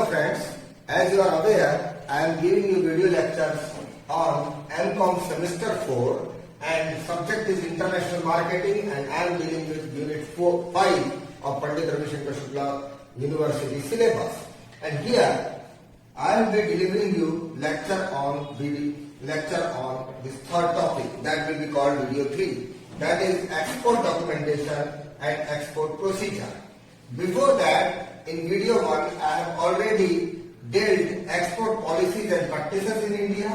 friends, as you are aware, I am giving you video lectures on MCOM semester 4 and subject is international marketing and I am dealing with unit 5 of Pandit Ravi Shankar Shukla University syllabus. And here I will be delivering you lecture on this third topic that will be called video 3, that is export documentation and export procedure. Before that, in video 1, I have already dealt export policies and practices in India,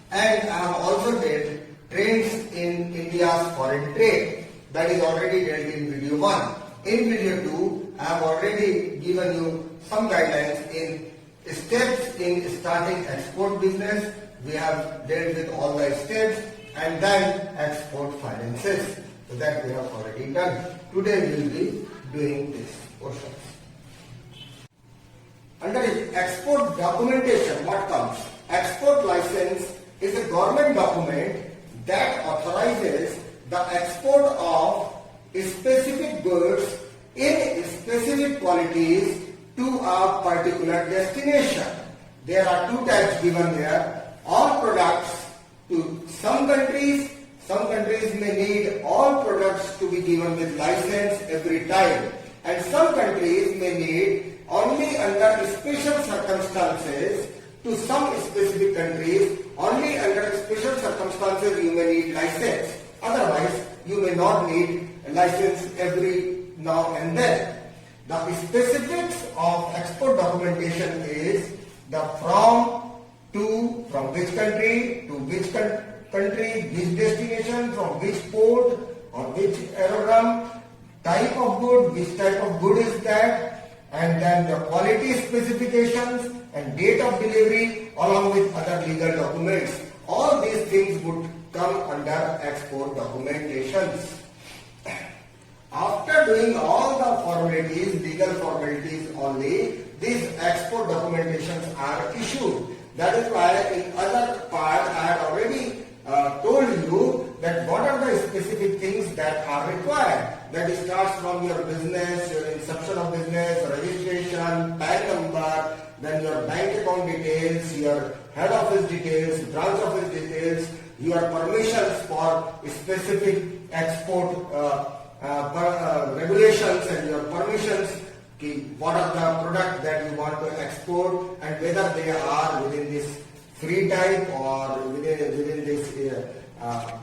and I have also dealt trends in India's foreign trade. That is already dealt in video 1. In video 2, I have already given you some guidelines in steps in starting export business. We have dealt with all the steps and then export finances. So that we have already done. Today we will be doing this portion. Under export documentation, what comes? Export license is a government document that authorizes the export of specific goods in specific qualities to a particular destination. There are two types given there. All products to some countries may need all products to be given with license every time, and some countries may need only under special circumstances. To some specific countries, only under special circumstances you may need license. Otherwise, you may not need a license every now and then. The specifics of export documentation is the from which country, to which country, which destination, from which port or which aerodrome, type of good, which type of good is that, and then the quality specifications and date of delivery along with other legal documents. All these things would come under export documentations. After doing all the formalities, legal formalities only, these export documentations are issued. That is why in other part I have already told you that what are the specific things that are required. That starts from your business, your inception of business, registration, PAN number, then your bank account details, your head office details, branch office details, your permissions for specific export regulations and your permissions, what are the products that you want to export and whether they are within this free type or within this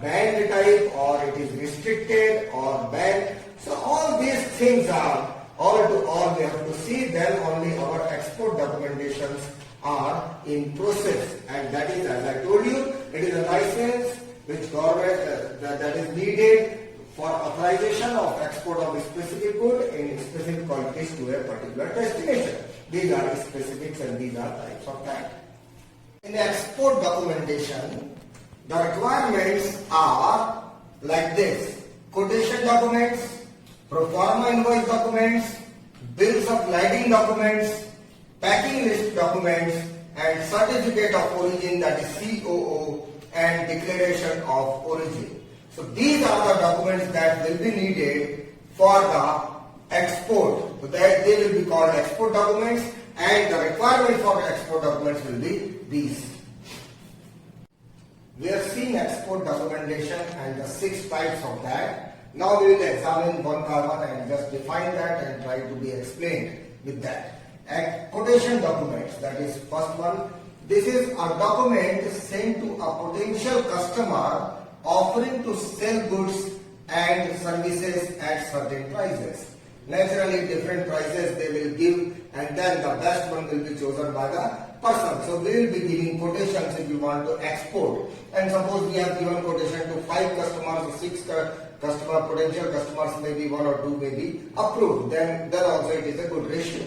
banned type, or it is restricted or banned. So all these things are all we have to see, then only our export documentations are in process, and that is, as I told you, it is a license which government that is needed for authorization of export of a specific good in specific quantities to a particular destination. These are specifics and these are types of that. In export documentation, the requirements are like this: quotation documents, pro forma invoice documents, bills of lading documents, packing list documents, and certificate of origin, that is COO, and declaration of origin. So these are the documents that will be needed for the export. So that they will be called export documents, and the requirement for export documents will be these. We have seen export documentation and the 6 types of that. Now we will examine one by one and just define that and try to be explained with that. And quotation documents, that is first one. This is a document sent to a potential customer offering to sell goods and services at certain prices. Naturally, different prices they will give, and then the best one will be chosen by the person. So we will be giving quotations if you want to export. And suppose we have given quotation to 5 customers or 6 potential customers, maybe 1 or 2 may be approved. Then also it is a good ratio.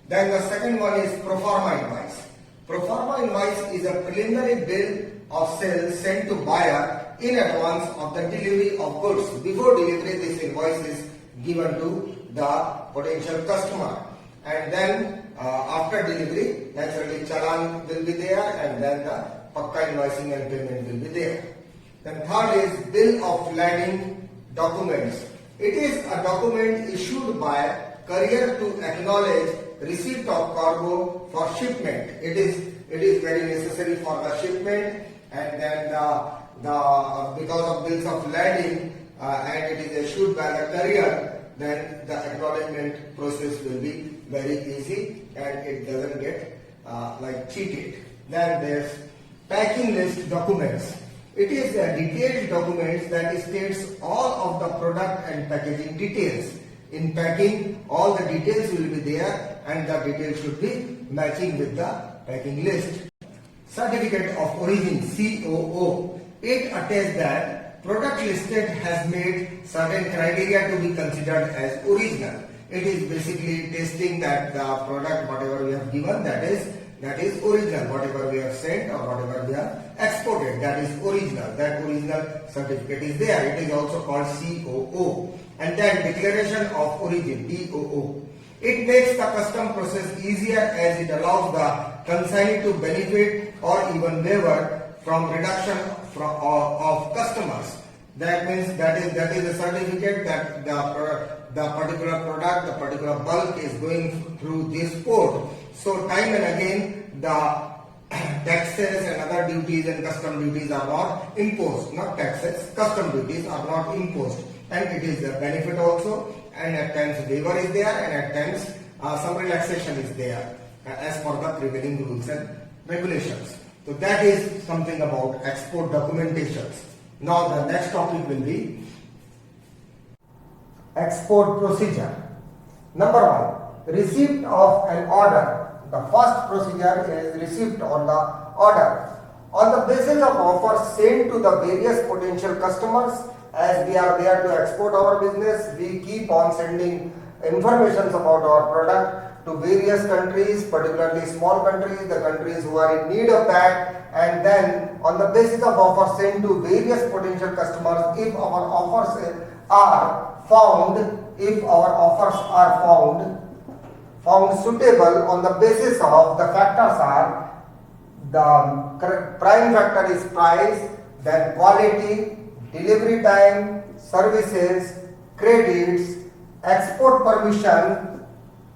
Then the second one is pro forma invoice. Pro forma invoice is a preliminary bill of sale sent to buyer in advance of the delivery of goods. Before delivery, this invoice is given to the potential customer, and then after delivery, naturally challan will be there, and then the pakka invoicing and payment will be there. Then third is bill of lading documents. It is a document issued by courier to acknowledge receipt of cargo for shipment. It is very necessary for the shipment, and then because of bills of lading and it is issued by the courier, then the acknowledgement process will be very easy and it doesn't get like cheated. Then there's packing list documents. It is a detailed document that states all of the product and packaging details. In packing, all the details will be there and the details should be matching with the packing list. Certificate of origin, COO. It attests that product listed has made certain criteria to be considered as original. It is basically testing that the product, whatever we have given, that is original. Whatever we have sent or whatever we have exported, that is original. That original certificate is there. It is also called COO. And then declaration of origin, DOO. It makes the custom process easier as it allows the consignee to benefit or even waiver from reduction of customers. That means that is a certificate that the particular product, the particular bulk is going through this port. So time and again the taxes and other duties and custom duties are not imposed. Not taxes, custom duties are not imposed, and it is a benefit also. And at times waiver is there, and at times some relaxation is there as per the prevailing rules and regulations. So that is something about export documentations. Now the next topic will be export procedure. Number 1, receipt of an order. The first procedure is receipt on the order. On the basis of offers sent to the various potential customers, as we are there to export our business, we keep on sending information about our product to various countries, particularly small countries, the countries who are in need of that, and then on the basis of offers sent to various potential customers, if our offers are found found suitable on the basis of the factors are the prime factor is price, then quality, delivery time, services, credits, export permission,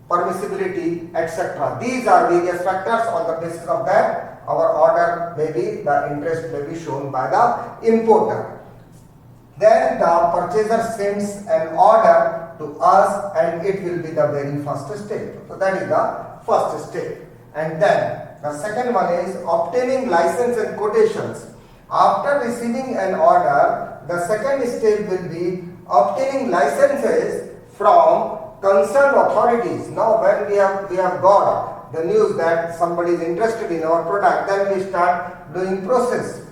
permissibility, etc. These are various factors. On the basis of that, our order may be, the interest may be shown by the importer. Then the purchaser sends an order to us and it will be the very first step. So that is the first step. And then the second one is obtaining license and quotations. After receiving an order, the second step will be obtaining licenses from concerned authorities. Now when we have got the news that somebody is interested in our product, then we start doing process,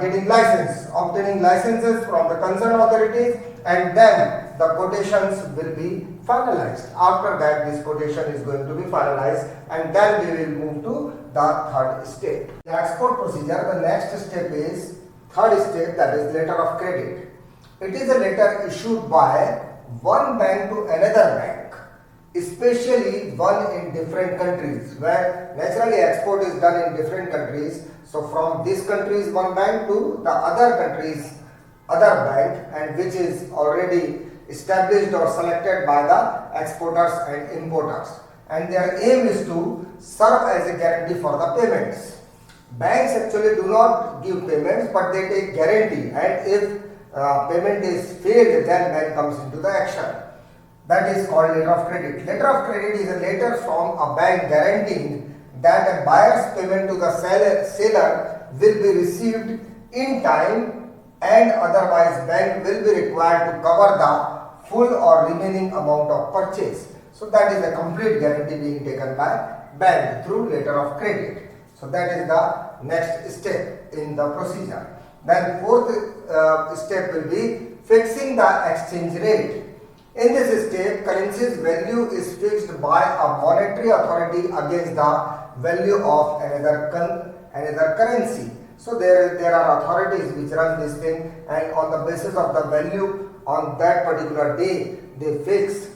getting license, obtaining licenses from the concerned authorities, and then the quotations will be finalized. After that, this quotation is going to be finalized, and then we will move to the third step. The export procedure, the next step is third step, that is letter of credit. It is a letter issued by one bank to another bank, especially one in different countries, where naturally export is done in different countries. So from this country's one bank to the other country's other bank, and which is already established or selected by the exporters and importers, and their aim is to serve as a guarantee for the payments. Banks actually do not give payments, but they take guarantee, and if payment is failed, then bank comes into the action. That is called letter of credit. Letter of credit is a letter from a bank guaranteeing that a buyer's payment to the seller will be received in time, and otherwise bank will be required to cover the full or remaining amount of purchase. So that is a complete guarantee being taken by bank through letter of credit. So that is the next step in the procedure. Then fourth step will be fixing the exchange rate. In this step, currency's value is fixed by a monetary authority against the value of another currency. So there are authorities which run this thing, and on the basis of the value on that particular day, they fix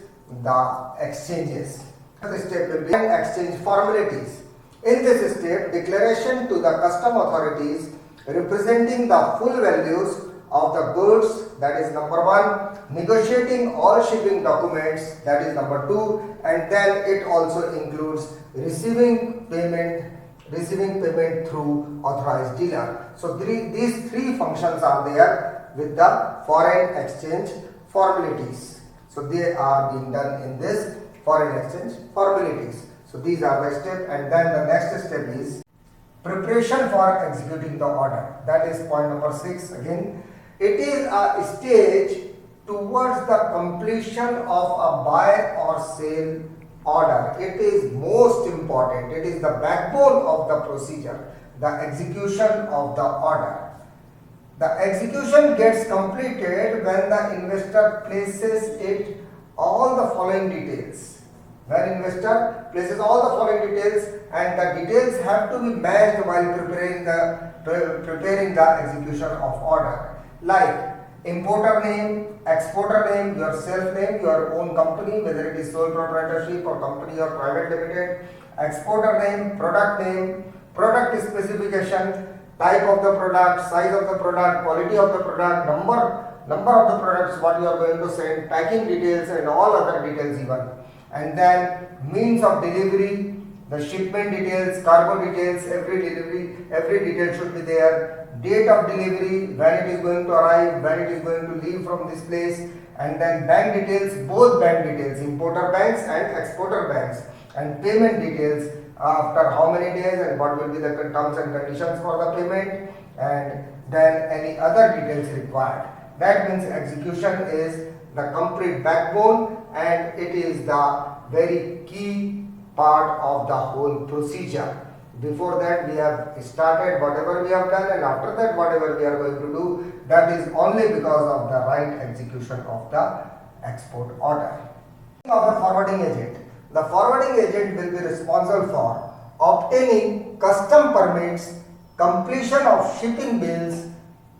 the exchanges. The step will be exchange formalities. In this step, declaration to the custom authorities representing the full values of the goods that is number 1, negotiating all shipping documents, that is number 2, and then it also includes receiving payment through authorized dealer. So these three functions are there with the foreign exchange formalities. So they are being done in this foreign exchange formalities. So these are the steps, and then the next step is preparation for executing the order. That is point number 6 again. It is a stage towards the completion of a buy or sale order. It is most important. It is the backbone of the procedure, the execution of the order. The execution gets completed when the investor places it all the following details. When investor places all the following details, and the details have to be matched while preparing the execution of order, like importer name, exporter name, your self name, your own company, whether it is sole proprietorship or company or private limited, exporter name, product specification, type of the product, size of the product, quality of the product, number of the products what you are going to send, packing details and all other details even. And then means of delivery, the shipment details, cargo details, every detail should be there. Date of delivery, when it is going to arrive, when it is going to leave from this place, and then bank details, both bank details, importer banks and exporter banks, and payment details, after how many days and what will be the terms and conditions for the payment, and then any other details required. That means execution is the complete backbone, and it is the very key part of the whole procedure. Before that we have started whatever we have done, and after that whatever we are going to do, that is only because of the right execution of the export order. Of the forwarding agent. The forwarding agent will be responsible for obtaining custom permits, completion of shipping bills,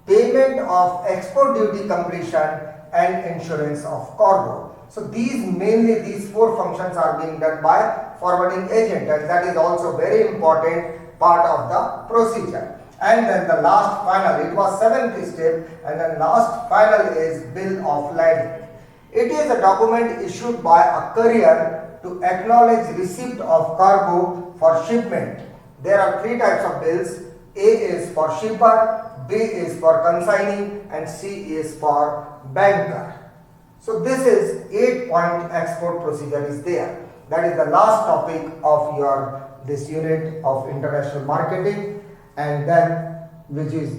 payment of export duty completion, and insurance of cargo. So these four functions are being done by forwarding agent, and that is also very important part of the procedure. And then the last final, it was 7th step, and then last final is bill of lading. It is a document issued by a courier to acknowledge receipt of cargo for shipment. There are 3 types of bills. A is for shipper, B is for consignee, and C is for banker. So this is 8-point export procedure is there. That is the last topic of your this unit of international marketing, and then which is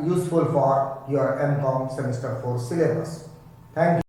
useful for your MCOM semester 4 syllabus. Thank you.